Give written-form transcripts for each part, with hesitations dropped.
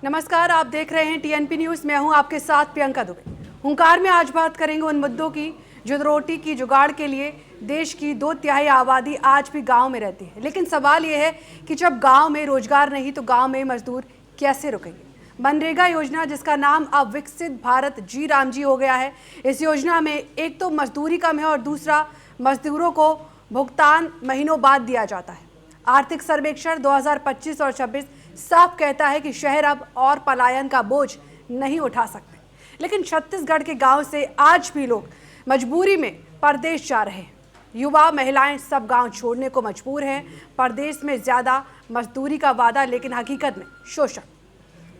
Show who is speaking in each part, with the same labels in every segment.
Speaker 1: नमस्कार, आप देख रहे हैं टीएनपी न्यूज। मैं हूं आपके साथ प्रियंका दुबे। हुंकार में आज बात करेंगे उन मुद्दों की जो रोटी की जुगाड़ के लिए देश की 2/3 आबादी आज भी गांव में रहती है। लेकिन सवाल यह है कि जब गांव में रोजगार नहीं तो गांव में मजदूर कैसे रुकेंगे। मनरेगा योजना, जिसका नाम अब विकसित भारत जी राम जी हो गया है, इस योजना में एक तो मजदूरी कम है और दूसरा मजदूरों को भुगतान महीनों बाद दिया जाता है। आर्थिक सर्वेक्षण 2025 और 26 साफ कहता है कि शहर अब और पलायन का बोझ नहीं उठा सकते। लेकिन छत्तीसगढ़ के गांव से आज भी लोग मजबूरी में परदेश जा रहे हैं। युवा, महिलाएं सब गांव छोड़ने को मजबूर हैं। परदेश में ज्यादा मजदूरी का वादा, लेकिन हकीकत में शोषण,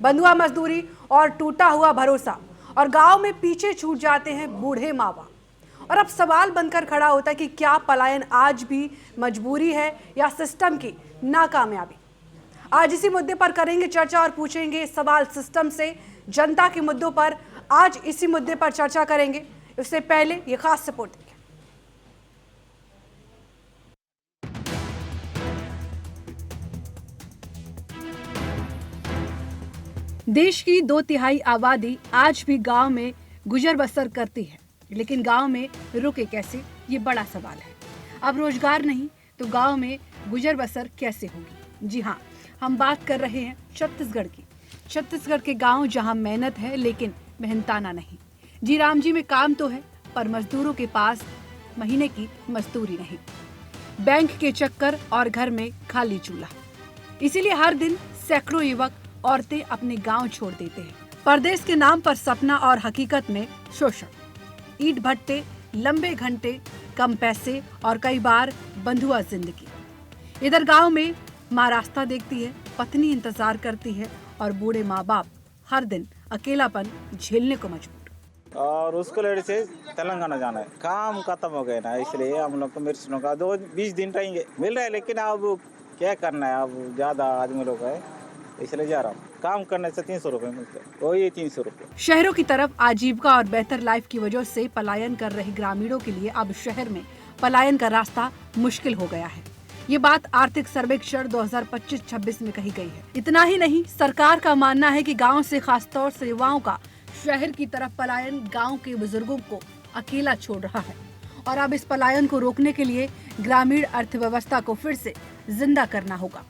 Speaker 1: बंधुआ मजदूरी और टूटा हुआ भरोसा, और गांव में पीछे छूट जाते हैं बूढ़े माँ बाप। और अब सवाल बनकर खड़ा होता है कि क्या पलायन आज भी मजबूरी है या सिस्टम की नाकामयाबी। आज इसी मुद्दे पर करेंगे चर्चा और पूछेंगे सवाल सिस्टम से, जनता के मुद्दों पर। आज इसी मुद्दे पर चर्चा करेंगे। इससे पहले ये खास रिपोर्ट देखिए। देश की 2/3 आबादी आज भी गांव में गुजर बसर करती है, लेकिन गांव में रुके कैसे, ये बड़ा सवाल है। अब रोजगार नहीं तो गांव में गुजर बसर कैसे होगी। जी हाँ, हम बात कर रहे हैं छत्तीसगढ़ की। छत्तीसगढ़ के गांव जहां मेहनत है लेकिन मेहनताना नहीं। जी राम जी में काम तो है पर मजदूरों के पास महीने की मजदूरी नहीं। बैंक के चक्कर और घर में खाली चूल्हा। इसीलिए हर दिन सैकड़ों युवक, औरतें अपने गांव छोड़ देते हैं। परदेश के नाम पर सपना और हकीकत में शोषण, ईंट भट्टे, लंबे घंटे, कम पैसे और कई बार बंधुआ जिंदगी। इधर गांव में माँ रास्ता देखती है, पत्नी इंतजार करती है और बूढ़े माँ बाप हर दिन अकेलापन झेलने को मजबूर।
Speaker 2: और उसको लेने से तेलंगाना जाना है। काम खत्म हो गया ना, इसलिए हम लोग को मिर्चों का 20 दिन रहेंगे मिल रहा है, लेकिन अब क्या करना है, अब ज़्यादा आदमी लोग है इसलिए जा रहा हूँ। काम करने से 300 रुपये मिलते हैं, वही 300 रुपये।
Speaker 1: शहरों की तरफ आजीविका और बेहतर लाइफ की वजह से पलायन कर रहे ग्रामीणों के लिए अब शहर में पलायन का रास्ता मुश्किल हो गया है। ये बात आर्थिक सर्वेक्षण 2025-26 में कही गई है। इतना ही नहीं, सरकार का मानना है कि गांव से खासतौर से युवाओं का शहर की तरफ पलायन गांव के बुजुर्गों को अकेला छोड़ रहा है। और अब इस पलायन को रोकने के लिए ग्रामीण अर्थव्यवस्था को फिर से जिंदा करना होगा।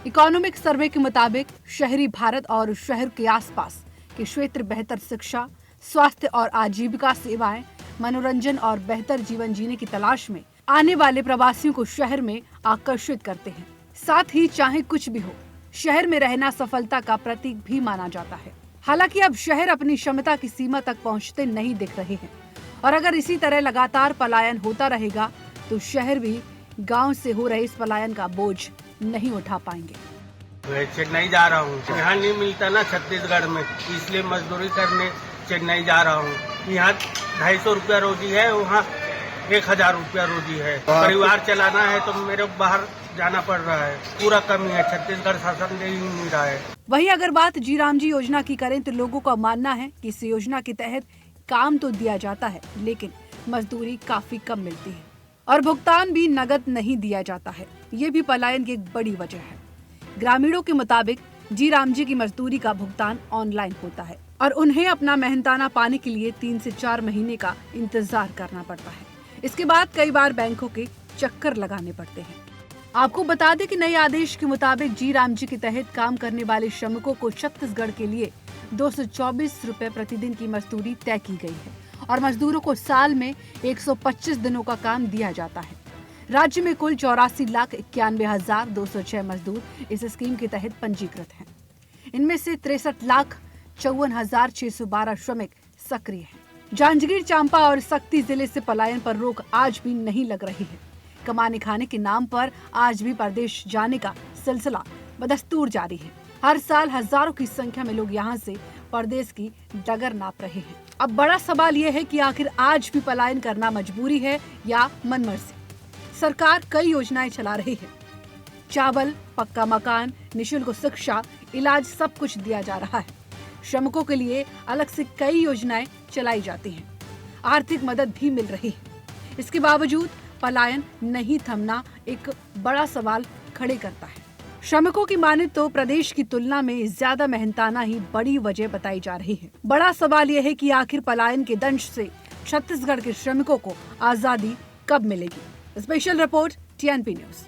Speaker 1: इकोनॉमिक सर्वे के मुताबिक शहरी भारत और शहर के आसपास के क्षेत्र बेहतर शिक्षा, स्वास्थ्य और आजीविका सेवाएं, मनोरंजन और बेहतर जीवन जीने की तलाश में आने वाले प्रवासियों को शहर में आकर्षित करते हैं। साथ ही चाहे कुछ भी हो, शहर में रहना सफलता का प्रतीक भी माना जाता है। हालांकि अब शहर अपनी क्षमता की सीमा तक पहुंचते नहीं दिख रहे हैं और अगर इसी तरह लगातार पलायन होता रहेगा तो शहर भी गांव से हो रहे इस पलायन का बोझ नहीं उठा पाएंगे।
Speaker 3: मैं चेन्नई जा रहा हूँ, यहाँ नहीं मिलता ना छत्तीसगढ़ में, इसलिए मजदूरी करने चेन्नई जा रहा हूँ। यहाँ 250 रुपया रोजी है, वहाँ 1000 रुपया रोजी है। परिवार चलाना है तो मेरे बाहर जाना पड़ रहा है, पूरा कमी है, छत्तीसगढ़ शासन दे ही नहीं रहा है।
Speaker 1: वहीं अगर बात जी राम जी योजना की करें तो लोगों का मानना है कि इस योजना के तहत काम तो दिया जाता है लेकिन मजदूरी काफी कम मिलती है और भुगतान भी नगद नहीं दिया जाता है। ये भी पलायन की एक बड़ी वजह है। ग्रामीणों के मुताबिक जी राम जी की मजदूरी का भुगतान ऑनलाइन होता है और उन्हें अपना मेहनताना पाने के लिए 3 से 4 महीने का इंतजार करना पड़ता है। इसके बाद कई बार बैंकों के चक्कर लगाने पड़ते हैं। आपको बता दें कि नए आदेश के मुताबिक जी राम जी के तहत काम करने वाले श्रमिकों को छत्तीसगढ़ के लिए 224 रुपए प्रतिदिन की मजदूरी तय की गई है और मजदूरों को साल में 125 दिनों का काम दिया जाता है। राज्य में कुल 84,91,206 मजदूर इस स्कीम के तहत पंजीकृत हैं। इनमें से 63,54,612 श्रमिक सक्रिय हैं। जांजगीर चांपा और सक्ती जिले से पलायन पर रोक आज भी नहीं लग रही है। कमाने खाने के नाम पर आज भी परदेश जाने का सिलसिला बदस्तूर जारी है। हर साल हजारों की संख्या में लोग यहाँ से परदेश की डगर नाप रहे हैं। अब बड़ा सवाल ये है कि आखिर आज भी पलायन करना मजबूरी है या मनमर्जी। सरकार कई योजनाएं चला रही है, चावल, पक्का मकान, निःशुल्क शिक्षा, इलाज, सब कुछ दिया जा रहा है। श्रमिकों के लिए अलग से कई योजनाएं चलाई जाती हैं, आर्थिक मदद भी मिल रही है। इसके बावजूद पलायन नहीं थमना एक बड़ा सवाल खड़े करता है। श्रमिकों की माने तो प्रदेश की तुलना में ज्यादा मेहनताना ही बड़ी वजह बताई जा रही है। बड़ा सवाल यह है कि आखिर पलायन के दंश से छत्तीसगढ़ के श्रमिकों को आजादी कब मिलेगी। Special report TNP news.